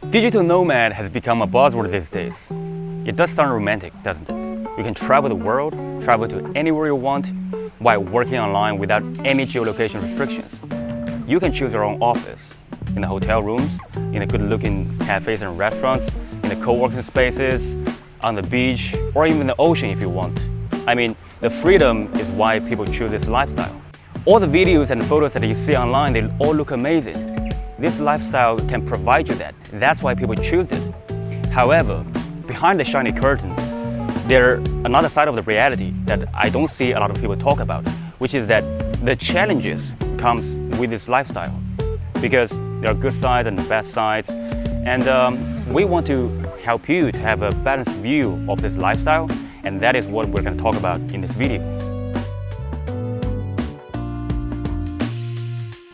Digital nomad has become a buzzword these days. It does sound romantic, doesn't it? You can travel the world, travel to anywhere you want, while working online without any geolocation restrictions. You can choose your own office, in the hotel rooms, in the good-looking cafes and restaurants, in the co-working spaces, on the beach, or even the ocean if you want. I mean, the freedom is why people choose this lifestyle. All the videos and photos that you see online, they all look amazing. This lifestyle can provide you that. That's why people choose it. However, behind the shiny curtain, there's another side of the reality that I don't see a lot of people talk about, which is that the challenges comes with this lifestyle. Because there are good sides and bad sides. And we want to help you to have a balanced view of this lifestyle. And that is what we're going to talk about in this video.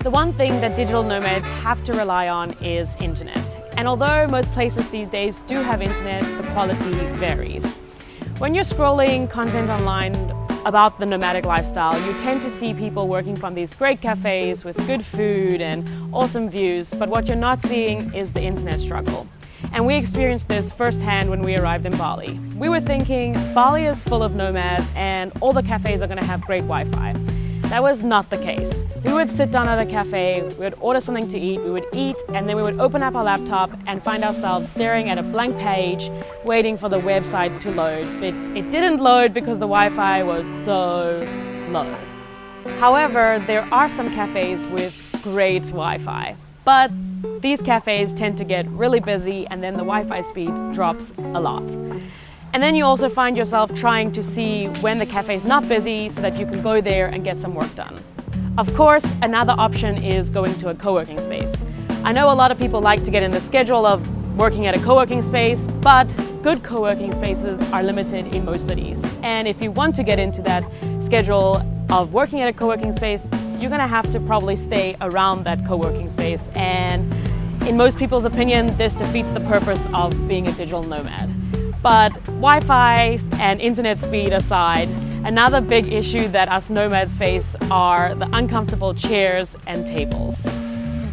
The one thing that digital nomads have to rely on is internet. And although most places these days do have internet, the quality varies. When you're scrolling content online about the nomadic lifestyle, you tend to see people working from these great cafes with good food and awesome views, but what you're not seeing is the internet struggle. And we experienced this firsthand when we arrived in Bali. We were thinking Bali is full of nomads and all the cafes are going to have great Wi-Fi. That was not the case. We would sit down at a cafe, we would order something to eat, we would eat, and then we would open up our laptop and find ourselves staring at a blank page, waiting for the website to load. But it didn't load because the Wi-Fi was so slow. However, there are some cafes with great Wi-Fi, but these cafes tend to get really busy and then the Wi-Fi speed drops a lot. And then you also find yourself trying to see when the cafe is not busy so that you can go there and get some work done. Of course, another option is going to a co-working space. I know a lot of people like to get in the schedule of working at a co-working space, but good co-working spaces are limited in most cities. And if you want to get into that schedule of working at a co-working space, you're gonna have to probably stay around that co-working space. And in most people's opinion, this defeats the purpose of being a digital nomad. But Wi-Fi and internet speed aside, another big issue that us nomads face are the uncomfortable chairs and tables.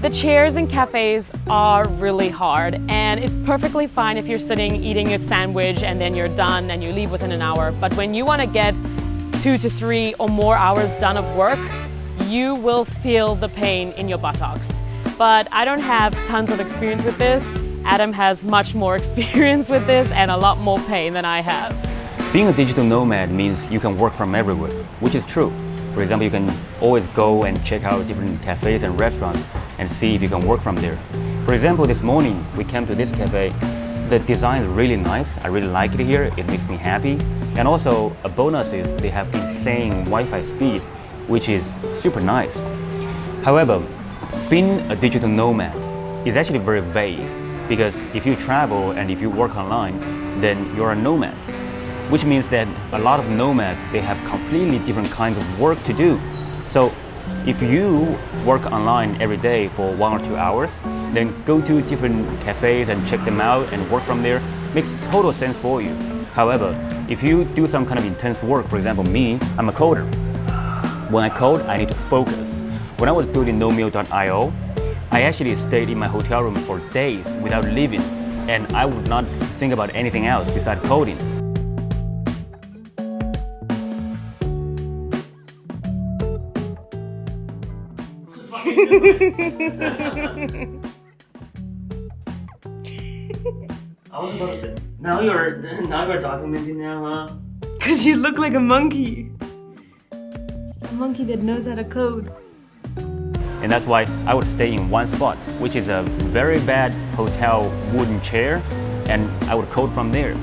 The chairs in cafes are really hard, and it's perfectly fine if you're sitting eating a sandwich and then you're done and you leave within an hour. But when you want to get 2 to 3 or more hours done of work, you will feel the pain in your buttocks. But I don't have tons of experience with this. Adam has much more experience with this and a lot more pain than I have. Being a digital nomad means you can work from everywhere, which is true. For example, you can always go and check out different cafes and restaurants and see if you can work from there. For example, this morning we came to this cafe. The design is really nice. I really like it here. It makes me happy. And also a bonus is they have insane Wi-Fi speed, which is super nice. However, being a digital nomad is actually very vague. Because if you travel and if you work online, then you're a nomad. Which means that a lot of nomads, they have completely different kinds of work to do. So if you work online every day for 1 or 2 hours, then go to different cafes and check them out and work from there makes total sense for you. However, if you do some kind of intense work, for example, me, I'm a coder. When I code, I need to focus. When I was building nomad.io, I actually stayed in my hotel room for days without leaving, and I would not think about anything else besides coding. I was about to say, now you're documenting now, huh? Because you look like a monkey. A monkey that knows how to code. And that's why I would stay in one spot, which is a very bad hotel wooden chair, and I would code from there.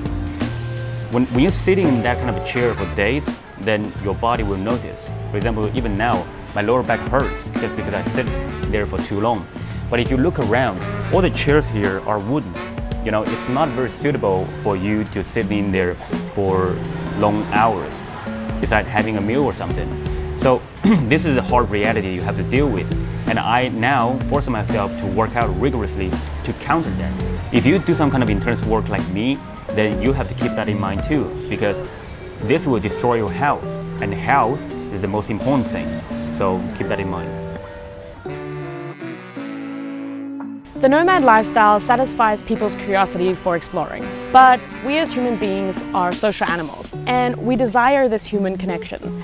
When you're sitting in that kind of a chair for days, then your body will notice. For example, even now, my lower back hurts just because I sit there for too long. But if you look around, all the chairs here are wooden. You know, it's not very suitable for you to sit in there for long hours, besides having a meal or something. So this is a hard reality you have to deal with. And I now force myself to work out rigorously to counter that. If you do some kind of intense work like me, then you have to keep that in mind too, because this will destroy your health, and health is the most important thing. So keep that in mind. The nomad lifestyle satisfies people's curiosity for exploring, but we as human beings are social animals, and we desire this human connection.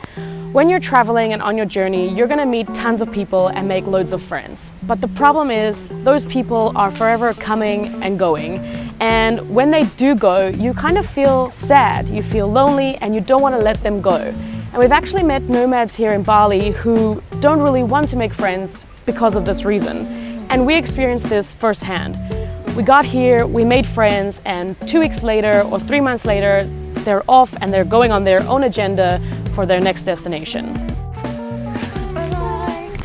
When you're traveling and on your journey, you're going to meet tons of people and make loads of friends. But the problem is, those people are forever coming and going, and when they do go, you kind of feel sad, you feel lonely, and you don't want to let them go. And we've actually met nomads here in Bali who don't really want to make friends because of this reason. And we experienced this firsthand. We got here, we made friends, and 2 weeks later or 3 months later, they're off and they're going on their own agenda for their next destination. Bye-bye.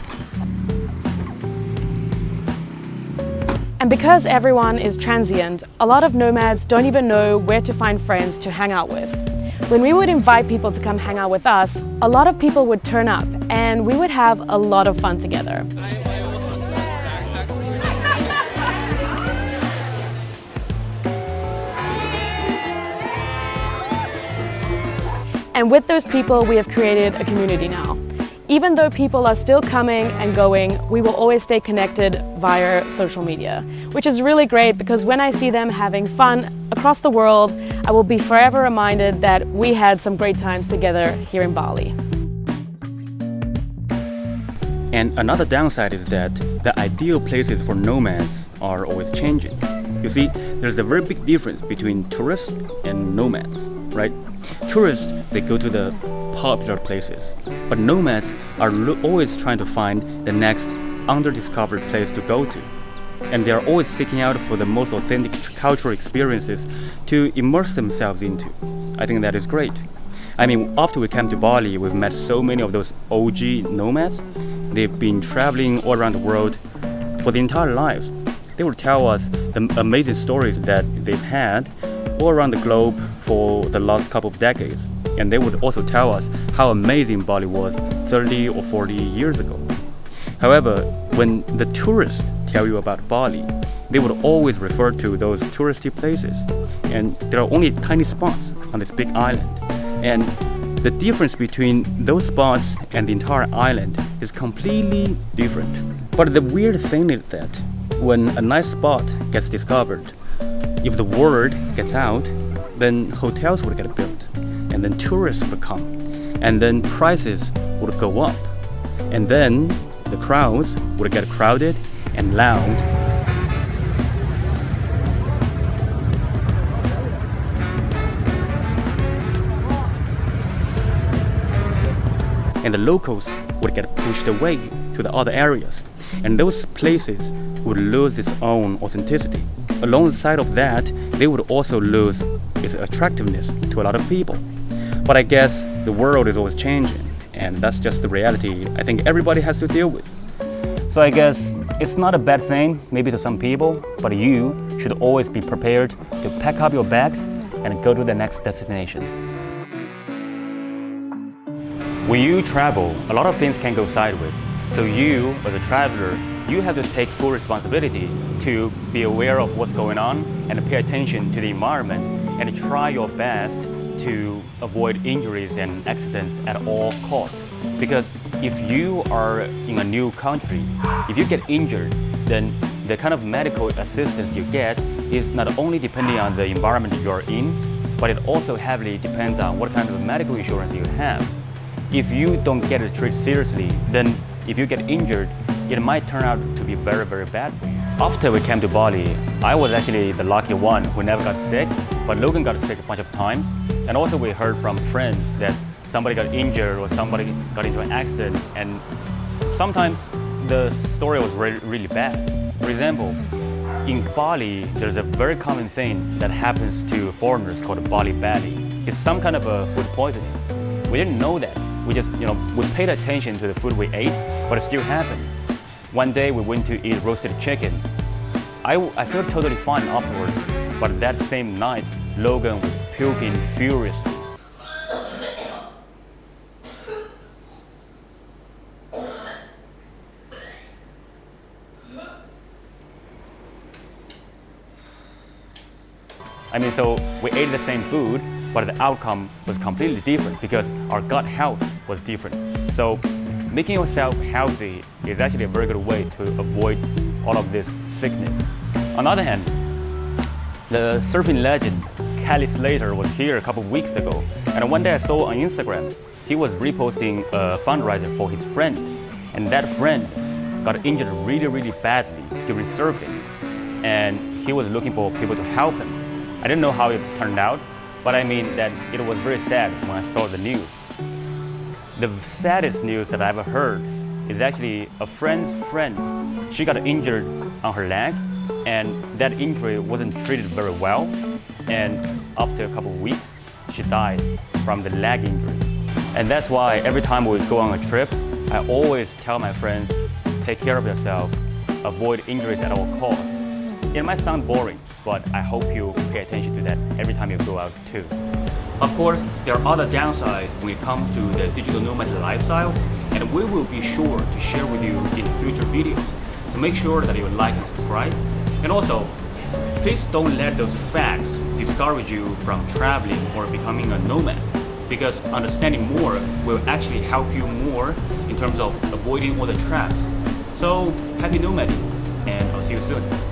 And because everyone is transient, a lot of nomads don't even know where to find friends to hang out with. When we would invite people to come hang out with us, a lot of people would turn up and we would have a lot of fun together. And with those people, we have created a community now. Even though people are still coming and going, we will always stay connected via social media, which is really great because when I see them having fun across the world, I will be forever reminded that we had some great times together here in Bali. And another downside is that the ideal places for nomads are always changing. You see, there's a very big difference between tourists and nomads, right? Tourists, they go to the popular places, but nomads are always trying to find the next underdiscovered place to go to. And they are always seeking out for the most authentic cultural experiences to immerse themselves into. I think that is great. I mean, after we came to Bali, we've met so many of those OG nomads. They've been traveling all around the world for the entire lives. They will tell us the amazing stories that they've had all around the globe for the last couple of decades. And they would also tell us how amazing Bali was 30 or 40 years ago. However, when the tourists tell you about Bali, they would always refer to those touristy places. And there are only tiny spots on this big island. And the difference between those spots and the entire island is completely different. But the weird thing is that when a nice spot gets discovered, if the word gets out, then hotels would get built, and then tourists would come, and then prices would go up, and then the crowds would get crowded and loud. And the locals would get pushed away to the other areas, and those places would lose its own authenticity. Alongside of that, they would also lose its attractiveness to a lot of people. But I guess the world is always changing, and that's just the reality I think everybody has to deal with. So I guess it's not a bad thing, maybe to some people, but you should always be prepared to pack up your bags and go to the next destination. When you travel, a lot of things can go sideways. So you, as a traveler, you have to take full responsibility to be aware of what's going on and pay attention to the environment and try your best to avoid injuries and accidents at all costs. Because if you are in a new country, if you get injured, then the kind of medical assistance you get is not only depending on the environment you're in, but it also heavily depends on what kind of medical insurance you have. If you don't get it treated seriously, then if you get injured, it might turn out to be very, very bad for you. After we came to Bali, I was actually the lucky one who never got sick, but Logan got sick a bunch of times. And also we heard from friends that somebody got injured or somebody got into an accident, and sometimes the story was really bad. For example, in Bali, there's a very common thing that happens to foreigners called Bali Bali. It's some kind of a food poisoning. We didn't know that. We just, we paid attention to the food we ate, but it still happened. One day we went to eat roasted chicken. I felt totally fine afterwards, but that same night, Logan was puking furiously. I mean, so we ate the same food, but the outcome was completely different because our gut health was different. So making yourself healthy is actually a very good way to avoid all of these sickness. On the other hand, the surfing legend Kelly Slater was here a couple of weeks ago, and one day I saw on Instagram he was reposting a fundraiser for his friend, and that friend got injured really badly during surfing, and he was looking for people to help him. I didn't know how it turned out, but I mean that it was very sad when I saw the news. The saddest news that I ever heard is actually a friend's friend. She got injured on her leg, and that injury wasn't treated very well, and after a couple of weeks, she died from the leg injury. And that's why every time we go on a trip, I always tell my friends, take care of yourself, avoid injuries at all costs. It might sound boring, but I hope you pay attention to that every time you go out too. Of course, there are other downsides when it comes to the digital nomad lifestyle, and we will be sure to share with you in future videos. So make sure that you like and subscribe. And also, please don't let those facts discourage you from traveling or becoming a nomad, because understanding more will actually help you more in terms of avoiding all the traps. So happy nomading, and I'll see you soon.